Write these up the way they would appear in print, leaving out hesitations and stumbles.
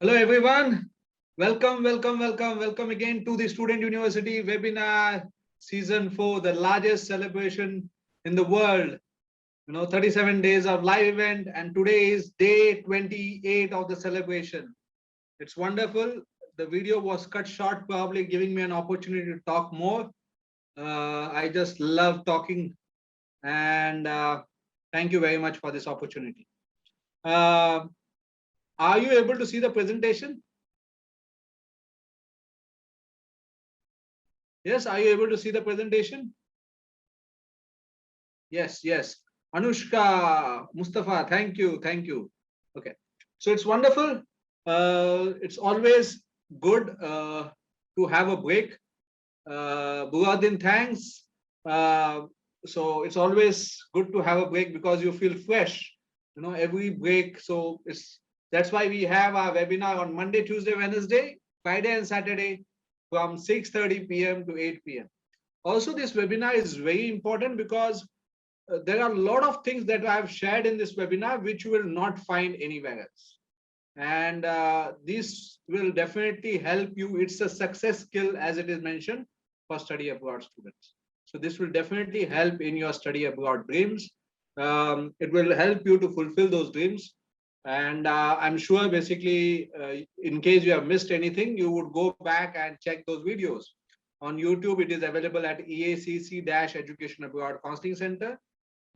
Hello everyone. Welcome again to the Student University webinar season 4, the largest celebration in the world. 37 days of live event, and today is day 28 of the celebration. It's wonderful. The video was cut short, probably giving me an opportunity to talk more. I just love talking, and thank you very much for this opportunity. Are you able to see the presentation? Yes, are you able to see the presentation? Yes. Anushka, Mustafa, thank you. Okay, so it's wonderful. It's always good to have a break. Buradin, thanks. So it's always good to have a break because you feel fresh. Every break. So that's why we have our webinar on Monday, Tuesday, Wednesday, Friday, and Saturday from 6:30 p.m. to 8 p.m. Also, this webinar is very important because there are a lot of things that I have shared in this webinar which you will not find anywhere else. And this will definitely help you. It's a success skill, as it is mentioned, for study abroad students. So this will definitely help in your study abroad dreams. It will help you to fulfill those dreams. And I'm sure basically, in case you have missed anything, you would go back and check those videos. On YouTube, it is available at EACC-Education Abroad Counseling Center.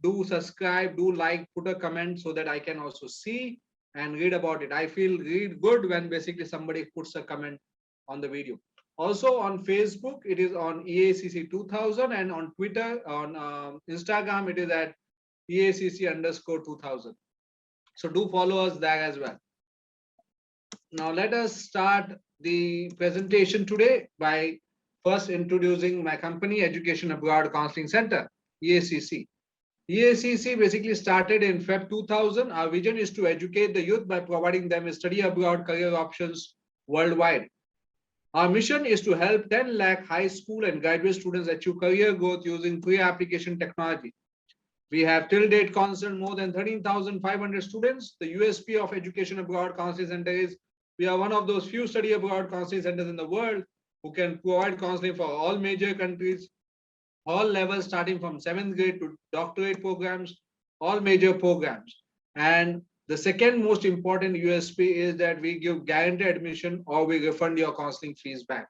Do subscribe, do like, put a comment so that I can also see and read about it. I feel read good when basically somebody puts a comment on the video. Also on Facebook, it is on EACC 2000, and on Twitter, on Instagram, it is at EACC_2000. So do follow us there as well. Now let us start the presentation today by first introducing my company, Education Abroad Counseling Center, EACC. EACC basically started in Feb 2000. Our vision is to educate the youth by providing them with study abroad career options worldwide. Our mission is to help 10 lakh high school and graduate students achieve career growth using pre-application technology. We have till date counseled more than 13,500 students. The USP of Education Abroad Counseling Center is we are one of those few study abroad counseling centers in the world who can provide counseling for all major countries, all levels starting from 7th grade to doctorate programs, all major programs. And the second most important USP is that we give guaranteed admission or we refund your counseling fees back.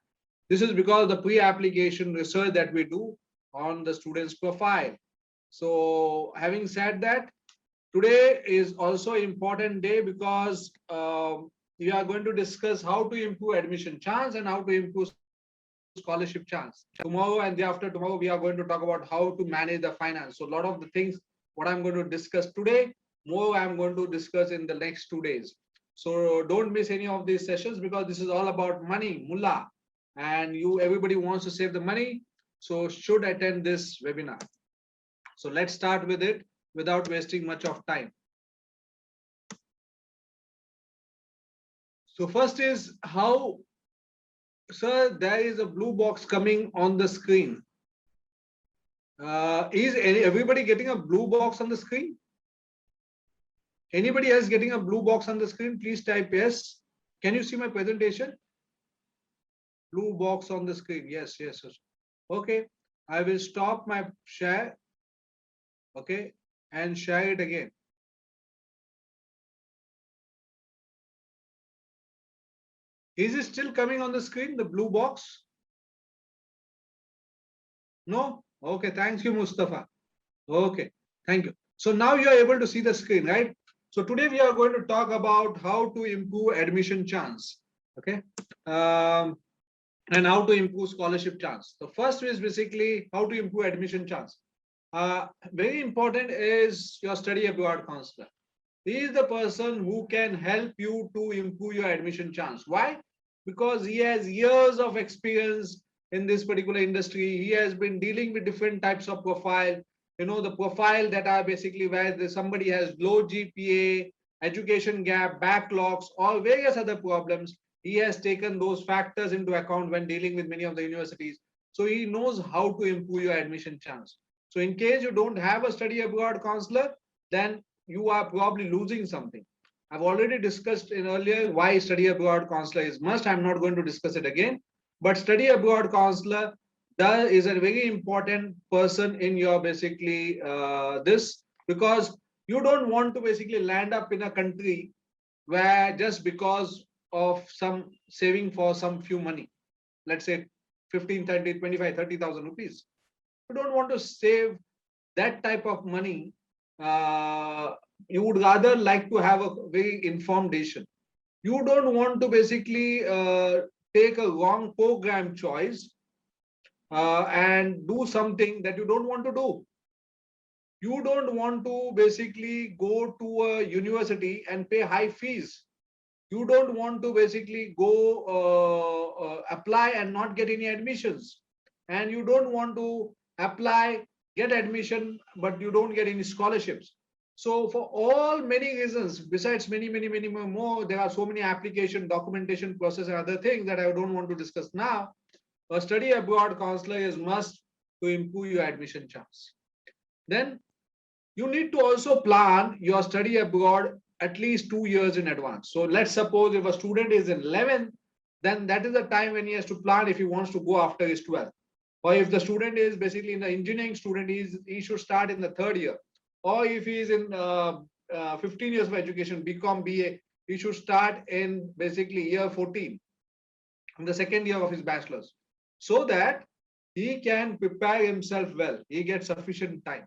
This is because of the pre-application research that we do on the student's profile. So having said that, today is also an important day because we are going to discuss how to improve admission chance and how to improve scholarship chance. Tomorrow and the after tomorrow, we are going to talk about how to manage the finance. So a lot of the things what I'm going to discuss today, more I'm going to discuss in the next 2 days. So don't miss any of these sessions because this is all about money, mullah, and everybody wants to save the money. So should attend this webinar. So let's start with it without wasting much of time. So first is how. Sir, there is a blue box coming on the screen. Is everybody getting a blue box on the screen? Anybody else getting a blue box on the screen? Please type yes. Can you see my presentation? Blue box on the screen. Yes. Okay. I will stop my share. Okay. And share it again. Is it still coming on the screen, the blue box? No? Okay, thank you, Mustafa. Okay, thank you. So now you are able to see the screen, right? So today we are going to talk about how to improve admission chance, okay? And how to improve scholarship chance. The first is basically how to improve admission chance. Very important is your study abroad counselor. He is the person who can help you to improve your admission chance. Why? Because he has years of experience in this particular industry. He has been dealing with different types of profile. The profile that are basically where somebody has low GPA, education gap, backlogs, or various other problems. He has taken those factors into account when dealing with many of the universities. So he knows how to improve your admission chance. So in case you don't have a study abroad counselor, then you are probably losing something. I've already discussed in earlier why study abroad counselor is must. I'm not going to discuss it again. But study abroad counselor is a very important person in your basically this, because you don't want to basically land up in a country where just because of some saving for some few money, let's say 15, 30, 25, 30,000 rupees. You don't want to save that type of money. Uh, you would rather like to have a very informed decision. You don't want to basically take a wrong program choice and do something that you don't want to do. You don't want to basically go to a university and pay high fees. You don't want to basically go apply and not get any admissions. And you don't want to apply, get admission, but you don't get any scholarships. So for all many reasons, besides many more, there are so many application, documentation process and other things that I don't want to discuss now. A study abroad counselor is must to improve your admission chance. Then you need to also plan your study abroad at least 2 years in advance. So let's suppose if a student is in 11th, then that is the time when he has to plan if he wants to go after his 12th. Or if the student is basically in the engineering student, he should start in the third year. Or if he is in 15 years of education, BCom, BA, he should start in basically year 14, in the second year of his bachelor's, so that he can prepare himself well. He gets sufficient time.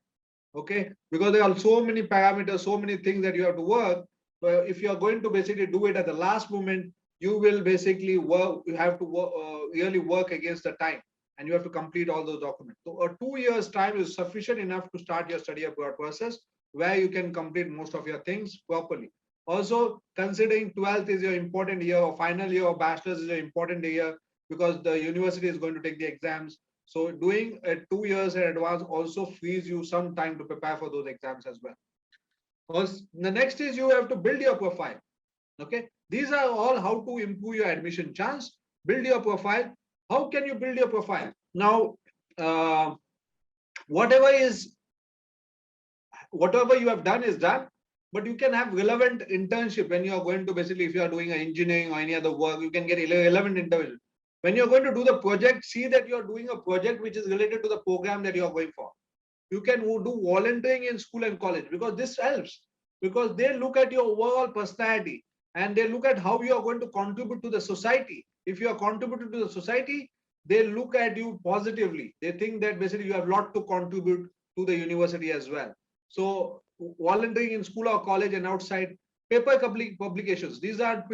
Okay, because there are so many parameters, so many things that you have to work. If you are going to basically do it at the last moment, you will basically work, you have to work, really work against the time, and you have to complete all those documents. So a 2 years time is sufficient enough to start your study abroad process, where you can complete most of your things properly. Also, considering 12th is your important year, or final year of bachelor's is your important year, because the university is going to take the exams. So doing 2 years in advance also frees you some time to prepare for those exams as well. Also, the next is you have to build your profile. Okay, these are all how to improve your admission chance. Build your profile. How can you build your profile? Now, whatever you have done is done, but you can have relevant internship when you are going to basically, if you are doing engineering or any other work, you can get relevant internship. When you're going to do the project, see that you're doing a project which is related to the program that you're going for. You can do volunteering in school and college, because this helps, because they look at your overall personality and they look at how you are going to contribute to the society. If you are contributing to the society, they look at you positively. They think that basically you have a lot to contribute to the university as well. So volunteering in school or college and outside, paper publications. These are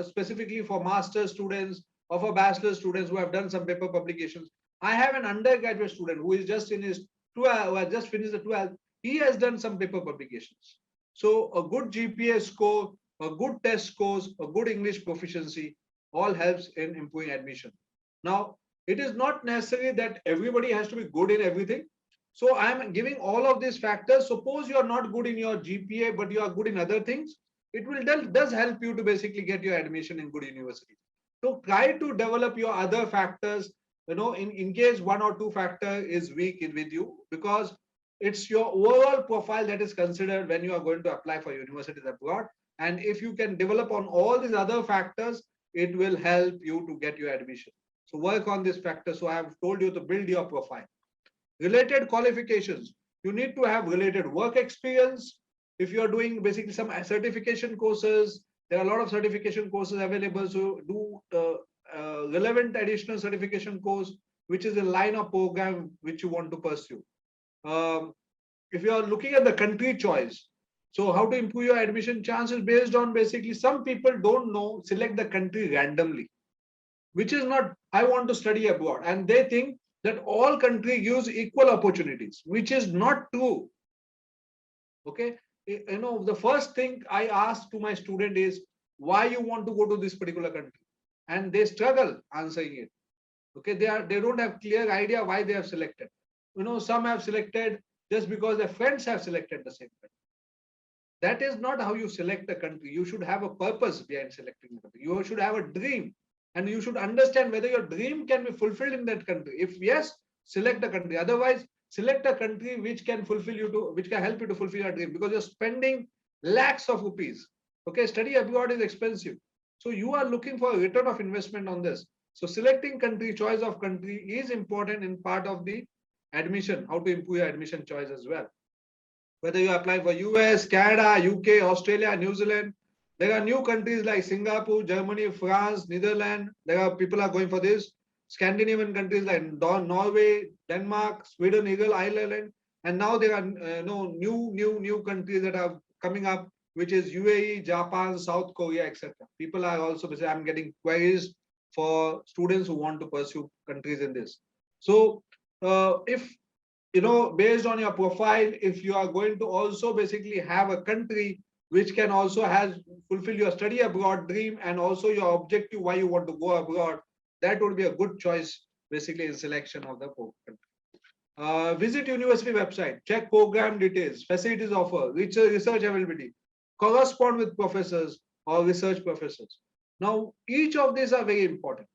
specifically for master students or for bachelor students who have done some paper publications. I have an undergraduate student who is just in his 12, who has just finished the 12th. He has done some paper publications. So a good GPA score, a good test scores, a good English proficiency all helps in improving admission. Now, it is not necessary that everybody has to be good in everything. So I'm giving all of these factors. Suppose you are not good in your GPA, but you are good in other things. It will does help you to basically get your admission in good university. So try to develop your other factors, in case one or two factor is weak with you, because it's your overall profile that is considered when you are going to apply for universities abroad. And if you can develop on all these other factors, it will help you to get your admission. So work on this factor. So I have told you to build your profile. Related qualifications. You need to have related work experience. If you are doing basically some certification courses, there are a lot of certification courses available. So do relevant additional certification course, which is a line of program which you want to pursue. If you are looking at the country choice, so how to improve your admission chances based on basically, some people don't know, select the country randomly, which is not, I want to study abroad. And they think that all countries gives equal opportunities, which is not true. Okay. The first thing I ask to my student is, why you want to go to this particular country? And they struggle answering it. Okay. They don't have clear idea why they have selected. Some have selected just because their friends have selected the same country. That is not how you select a country. You should have a purpose behind selecting the country. You should have a dream, and you should understand whether your dream can be fulfilled in that country. If yes, select a country. Otherwise, select a country which can help you to fulfill your dream, because you're spending lakhs of rupees. Okay, study abroad is expensive. So you are looking for a return of investment on this. So selecting country, choice of country is important in part of the admission, how to improve your admission choice as well. Whether you apply for US, Canada, UK, Australia, New Zealand, there are new countries like Singapore, Germany, France, Netherlands. There are people are going for this. Scandinavian countries like Norway, Denmark, Sweden, Eagle, Ireland, and now there are new countries that are coming up, which is UAE, Japan, South Korea, etc. People are also saying, I'm getting queries for students who want to pursue countries in this. So if based on your profile, if you are going to also basically have a country which can also has fulfill your study abroad dream and also your objective why you want to go abroad, that would be a good choice basically in selection of the country. Visit university website, check program details, facilities offer, research availability, correspond with professors or research professors. Now, each of these are very important.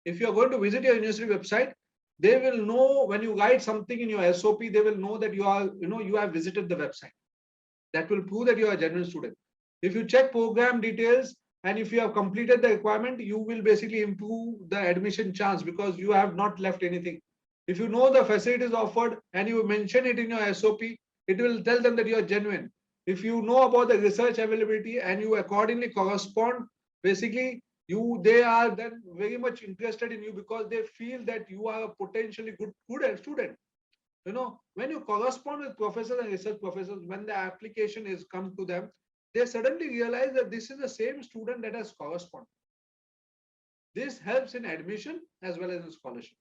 If you are going to visit your university website, they will know when you write something in your SOP, they will know that you have visited the website. That will prove that you are a genuine student. If you check program details and if you have completed the requirement, you will basically improve the admission chance because you have not left anything. If you know the facilities offered and you mention it in your SOP, it will tell them that you are genuine. If you know about the research availability and you accordingly correspond, basically they are then very much interested in you because they feel that you are a potentially good student. When you correspond with professors and research professors, when the application is come to them, they suddenly realize that this is the same student that has corresponded. This helps in admission as well as in scholarships.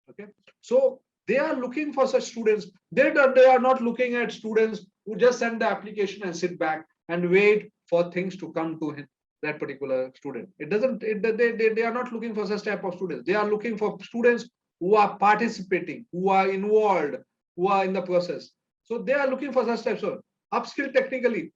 Okay, so they are looking for such students. They are not looking at students who just send the application and sit back and wait for things to come to him, that particular student. They are not looking for such type of students. They are looking for students who are participating, who are involved, who are in the process. So they are looking for such types of upskill technically.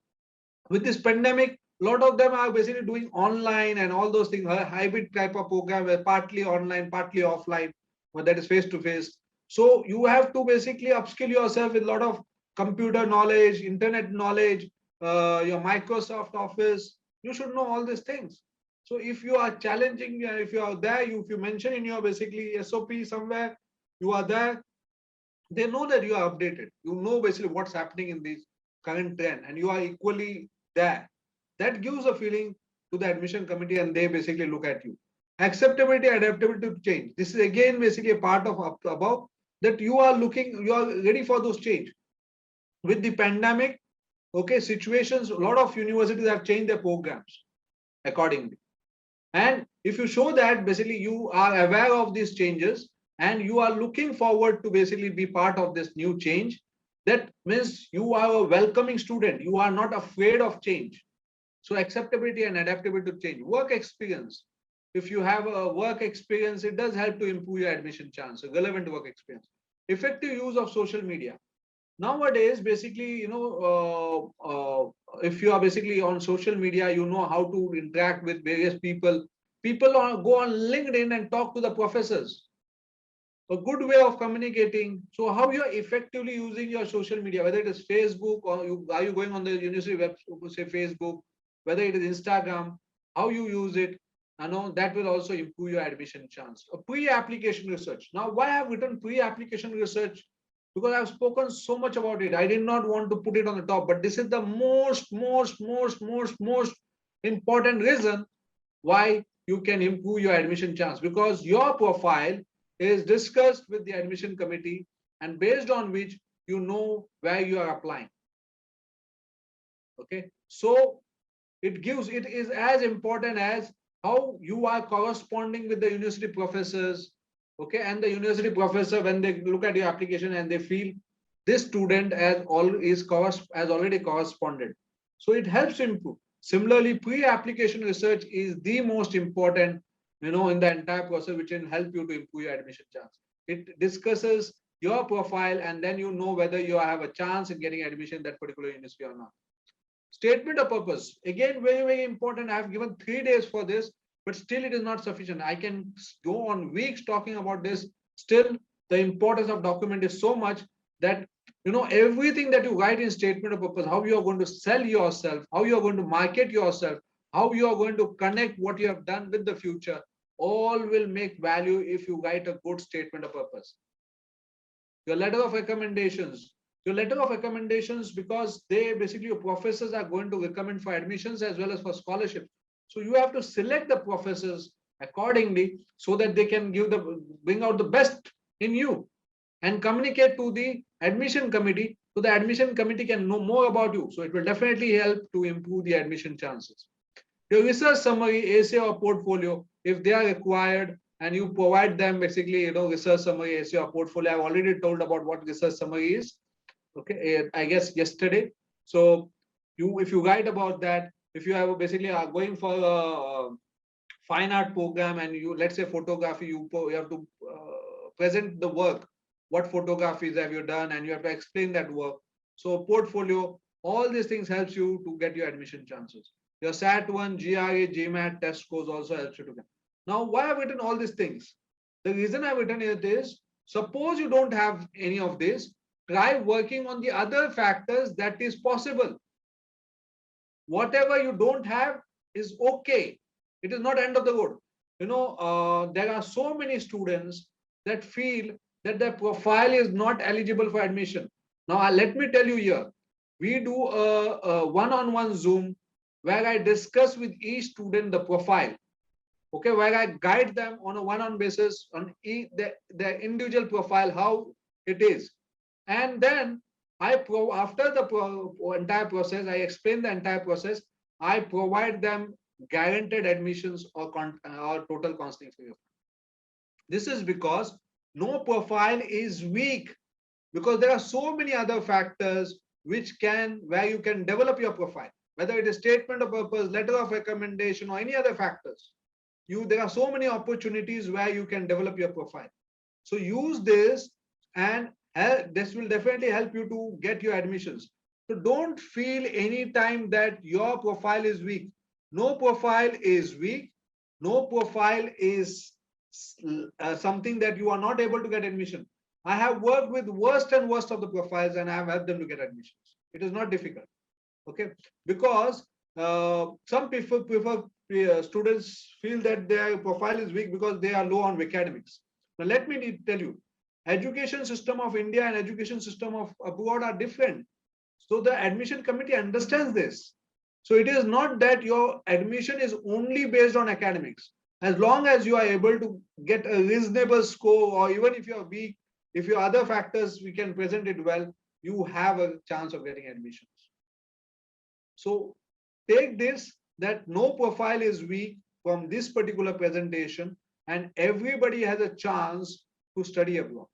With this pandemic, a lot of them are basically doing online and all those things, a hybrid type of program where partly online, partly offline, but that is face to face. So you have to basically upskill yourself with a lot of computer knowledge, internet knowledge, your Microsoft Office. You should know all these things. So if you are challenging, if you are there, if you mention in your basically SOP somewhere, you are there, they know that you are updated. You know basically what's happening in this current trend and you are equally there. That gives a feeling to the admission committee and they basically look at you. Acceptability, adaptability to change. This is again basically a part of above that you are ready for those change. With the pandemic, okay, situations, a lot of universities have changed their programs accordingly. And if you show that basically you are aware of these changes and you are looking forward to basically be part of this new change, that means you are a welcoming student. You are not afraid of change. So acceptability and adaptability to change. Work experience. If you have a work experience, it does help to improve your admission chance, a relevant work experience. Effective use of social media. Nowadays, basically, if you are basically on social media, you know how to interact with various people. People go on LinkedIn and talk to the professors. A good way of communicating. So how you are effectively using your social media, whether it is Facebook or are you going on the university website, say Facebook, whether it is Instagram, how you use it, that will also improve your admission chance. A pre-application research. Now, why I have written pre-application research? Because I've spoken so much about it. I did not want to put it on the top, but this is the most important reason why you can improve your admission chance, because your profile is discussed with the admission committee and based on which you know where you are applying. Okay, so it is as important as how you are corresponding with the university professors. Okay, and the university professor, when they look at your application and they feel this student has already corresponded, so it helps improve. Similarly, pre-application research is the most important, in the entire process, which will help you to improve your admission chance. It discusses your profile and then you know whether you have a chance in getting admission in that particular university or not. Statement of purpose, again, very important. I have given 3 days for this, but still it is not sufficient. I can go on weeks talking about this. Still, the importance of document is so much that Everything that you write in statement of purpose, how you are going to sell yourself, how you are going to market yourself, how you are going to connect what you have done with the future, all will make value if you write a good statement of purpose. Your letter of recommendations, because they basically, your professors are going to recommend for admissions as well as for scholarships. So you have to select the professors accordingly so that they can bring out the best in you and communicate to the admission committee, so the admission committee can know more about you. So it will definitely help to improve the admission chances. Your research summary, essay or portfolio, if they are required, and you provide them basically, research summary, essay or portfolio. I've already told about what research summary is. Okay, I guess yesterday. So if you write about that, if you have basically are going for a fine art program and you, let's say photography, you have to present the work, what photographies have you done, and you have to explain that work. So portfolio, all these things helps you to get your admission chances. Your SAT1, GRE, GMAT test scores also helps you to get. Now, why have I written all these things? The reason I've written it is, suppose you don't have any of this, try working on the other factors that is possible. Whatever you don't have is okay. It is not end of the road. There are so many students that feel that their profile is not eligible for admission. Now, let me tell you here, we do a one-on-one Zoom where I discuss with each student the profile. Okay, where I guide them on a one-on basis on their individual profile, how it is. And then after the entire process, I explain the entire process. I provide them guaranteed admissions or total counseling free. This is because no profile is weak, because there are so many other factors where you can develop your profile, whether it is statement of purpose, letter of recommendation, or any other factors. There are so many opportunities where you can develop your profile. So use this, and this will definitely help you to get your admissions. So don't feel any time that your profile is weak. No profile is weak. No profile is something that you are not able to get admission. I have worked with worst and worst of the profiles, and I have helped them to get admissions. It is not difficult. Okay, because some people prefer students feel that their profile is weak because they are low on academics. Now let me tell you, education system of India and education system of abroad are different. So the admission committee understands this. So it is not that your admission is only based on academics. As long as you are able to get a reasonable score, or even if you are weak, if your other factors we can present it well, you have a chance of getting admissions. So take this, that no profile is weak from this particular presentation, and everybody has a chance to study abroad.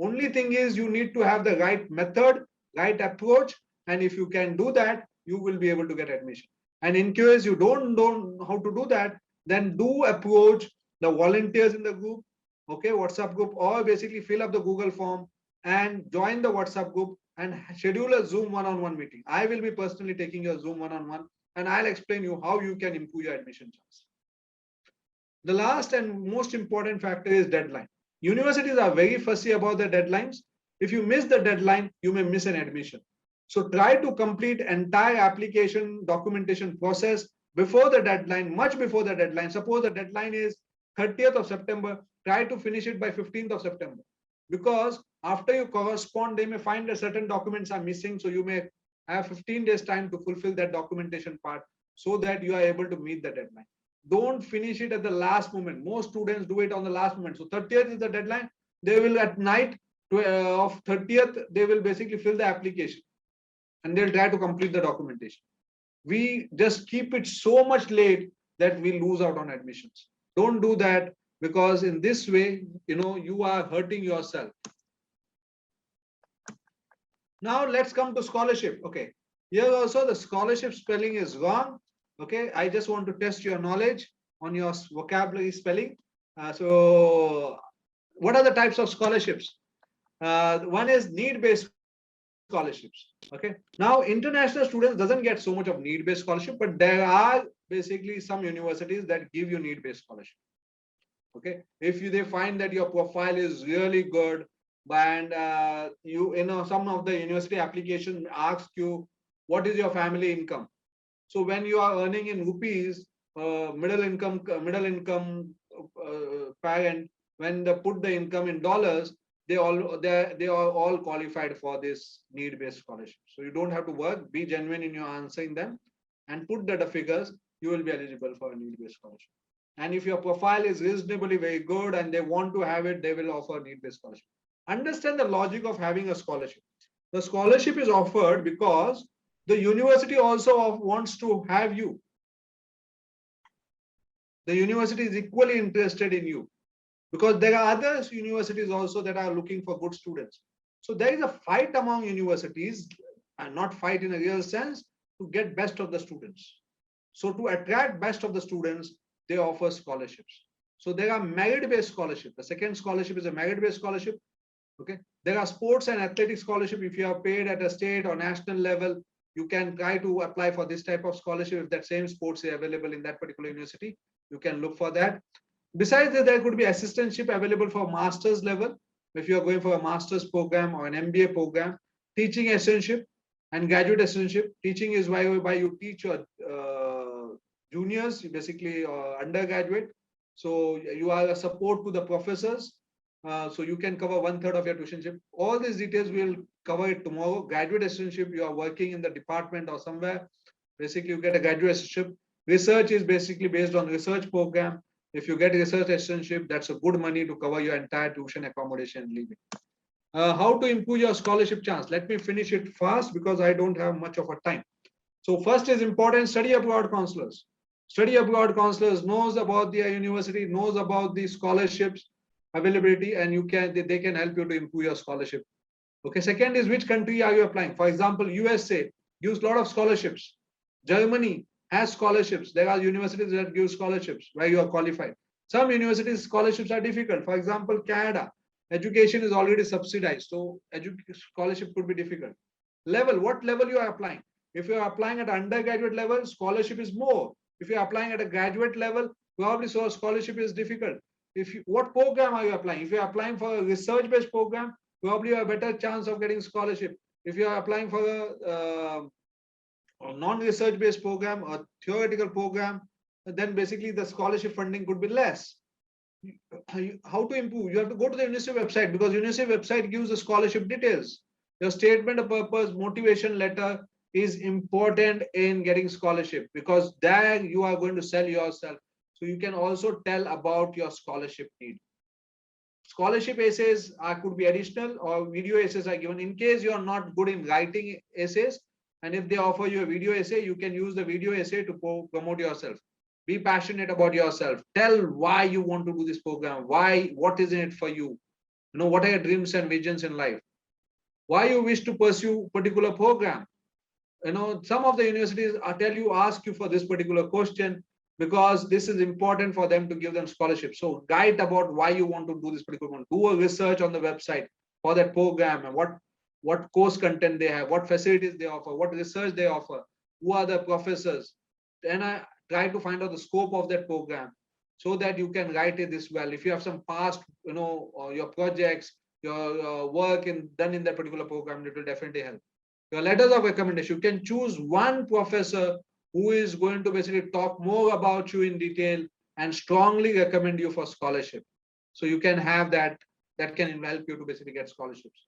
Only thing is, you need to have the right method, right approach, and if you can do that, you will be able to get admission. And in case you don't know how to do that, then do approach the volunteers in the group, okay, WhatsApp group, or basically fill up the Google form and join the WhatsApp group and schedule a Zoom one-on-one meeting. I will be personally taking your Zoom one-on-one, and I'll explain you how you can improve your admission chance. The last and most important factor is deadline. Universities are very fussy about the deadlines. If you miss the deadline, you may miss an admission. So try to complete entire application documentation process before the deadline, much before the deadline. Suppose the deadline is 30th of September, try to finish it by 15th of September. Because after you correspond, they may find that certain documents are missing. So you may have 15 days time to fulfill that documentation part so that you are able to meet the deadline. Don't finish it at the last moment. Most students do it on the last moment. So 30th is the deadline. They will at night of 30th, they will basically fill the application and they'll try to complete the documentation. We just keep it so much late that we lose out on admissions. Don't do that, because in this way, you are hurting yourself. Now let's come to scholarship. Okay, here also the scholarship spelling is wrong. Okay, I just want to test your knowledge on your vocabulary spelling. So what are the types of scholarships? One is need-based scholarships. Okay, now international students doesn't get so much of need-based scholarship, but there are basically some universities that give you need-based scholarship. Okay, if they find that your profile is really good, And some of the university application asks you what is your family income. So when you are earning in rupees, parent, when they put the income in dollars, they are all qualified for this need-based scholarship. So you don't have to work. Be genuine in your answering them, and put the figures. You will be eligible for a need-based scholarship. And if your profile is reasonably very good and they want to have it, they will offer need-based scholarship. Understand the logic of having a scholarship. The scholarship is offered because the university also wants to have you. The university is equally interested in you, because there are other universities also that are looking for good students. So there is a fight among universities, and not fight in a real sense, to get best of the students. So to attract best of the students, they offer scholarships. So there are merit-based scholarship. The second scholarship is a merit-based scholarship. Okay. There are sports and athletic scholarship. If you are paid at a state or national level, you can try to apply for this type of scholarship. If that same sports is available in that particular university, you can look for that. Besides that, there could be assistantship available for master's level. If you are going for a master's program or an MBA program, teaching assistantship and graduate assistantship. Teaching is why you teach your juniors, basically undergraduate. So you are a support to the professors. So you can cover 1/3 of your tuitionship. All these details we'll cover it tomorrow. Graduate assistantship, you are working in the department or somewhere. Basically, you get a graduate assistantship. Research is basically based on research program. If you get research assistantship, that's a good money to cover your entire tuition, accommodation, and living. How to improve your scholarship chance? Let me finish it fast because I don't have much of a time. So first is important, study abroad counselors. Study abroad counselors knows about the university, knows about the scholarships availability, and they can help you to improve your scholarship. Okay. Second is, which country are you applying? For example, USA gives a lot of scholarships. Germany has scholarships. There are universities that give scholarships where you are qualified. Some universities scholarships are difficult. For example, Canada, education is already subsidized, so scholarship could be difficult. Level, what level you are applying? If you are applying at undergraduate level, scholarship is more. If you are applying at a graduate level, probably so scholarship is difficult. What program are you applying? If you are applying for a research-based program, probably you have a better chance of getting scholarship. If you are applying for a non-research based program or theoretical program, then basically the scholarship funding could be less. How to improve? You have to go to the university website, because university website gives the scholarship details. Your statement of purpose, motivation letter is important in getting scholarship, because there you are going to sell yourself. So you can also tell about your scholarship need. Scholarship essays could be additional, or video essays are given in case you are not good in writing essays. And if they offer you a video essay, you can use the video essay to promote yourself. Be passionate about yourself. Tell why you want to do this program. What is in it for you? What are your dreams and visions in life? Why you wish to pursue particular program? Some of the universities ask you for this particular question, because this is important for them to give them scholarship. So guide about why you want to do this particular one. Do a research on the website for that program, and what course content they have, what facilities they offer, what research they offer, who are the professors. Then I try to find out the scope of that program, so that you can write it this well. If you have some past, your projects, your work done in that particular program, it will definitely help. Your letters of recommendation, you can choose one professor who is going to basically talk more about you in detail and strongly recommend you for scholarship. So you can have that can help you to basically get scholarships.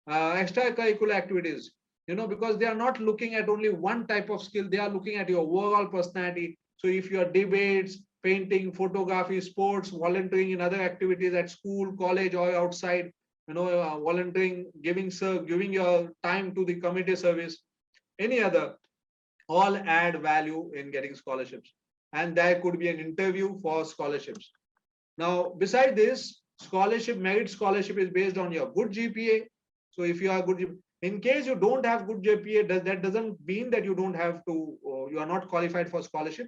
Extracurricular activities, because they are not looking at only one type of skill, they are looking at your overall personality. So if you are debates, painting, photography, sports, volunteering in other activities at school, college, or outside, volunteering, giving your time to the community service, any other, all add value in getting scholarships. And there could be an interview for scholarships. Now, beside this, merit scholarship is based on your good GPA. So if you are good, in case you don't have good GPA, that doesn't mean that you don't have to, you are not qualified for scholarship.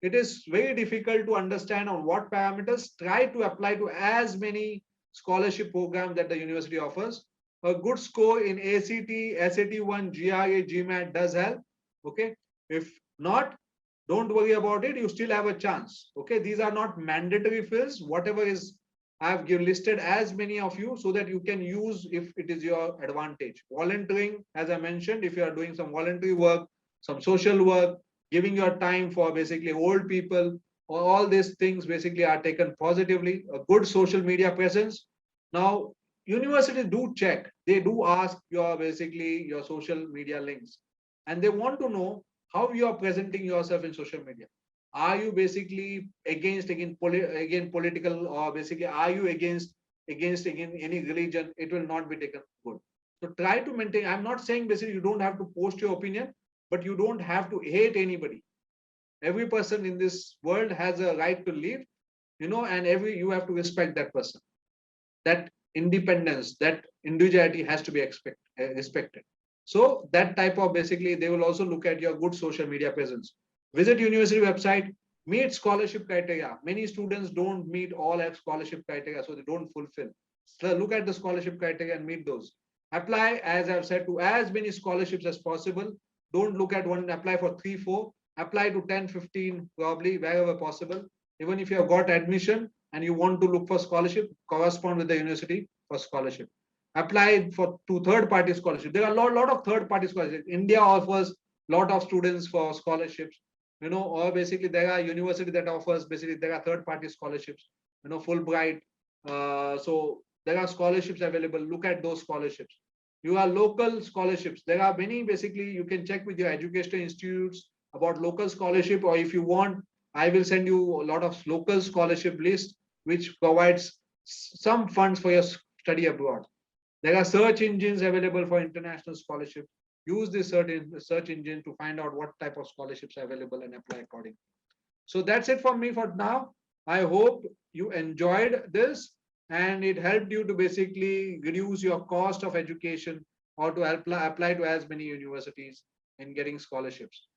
It is very difficult to understand on what parameters. Try to apply to as many scholarship programs that the university offers. A good score in ACT, SAT1, GRA, GMAT does help. Okay. If not, don't worry about it. You still have a chance. Okay. These are not mandatory fills. Whatever is I've listed as many of you so that you can use if it is your advantage. Volunteering, as I mentioned, if you are doing some voluntary work, some social work, giving your time for basically old people, all these things basically are taken positively. A good social media presence. Now, universities do check. They do ask your basically your social media links, and they want to know how you are presenting yourself in social media. Are you basically again political, or basically are you against again any religion? It will not be taken good. So try to maintain. I'm not saying basically you don't have to post your opinion, but you don't have to hate anybody. Every person in this world has a right to live, and every you have to respect that person. That independence, that individuality has to be respected. So that type of basically they will also look at your good social media presence. Visit university website, meet scholarship criteria. Many students don't meet all scholarship criteria, so they don't fulfill. So look at the scholarship criteria and meet those. Apply, as I've said, to as many scholarships as possible. Don't look at one, apply for 3, 4, apply to 10, 15, probably wherever possible. Even if you have got admission and you want to look for scholarship, correspond with the university for scholarship. Apply for to third party scholarship. There are lot of third party scholarships. India offers lot of students for scholarships, or basically there are university that offers basically there are third party scholarships, Fulbright. So there are scholarships available. Look at those scholarships. You are local scholarships. There are many basically you can check with your educational institutes about local scholarship, or if you want, I will send you a lot of local scholarship list which provides some funds for your study abroad. There are search engines available for international scholarship. Use this search engine to find out what type of scholarships are available and apply accordingly. So that's it for me for now. I hope you enjoyed this and it helped you to basically reduce your cost of education or to apply to as many universities in getting scholarships.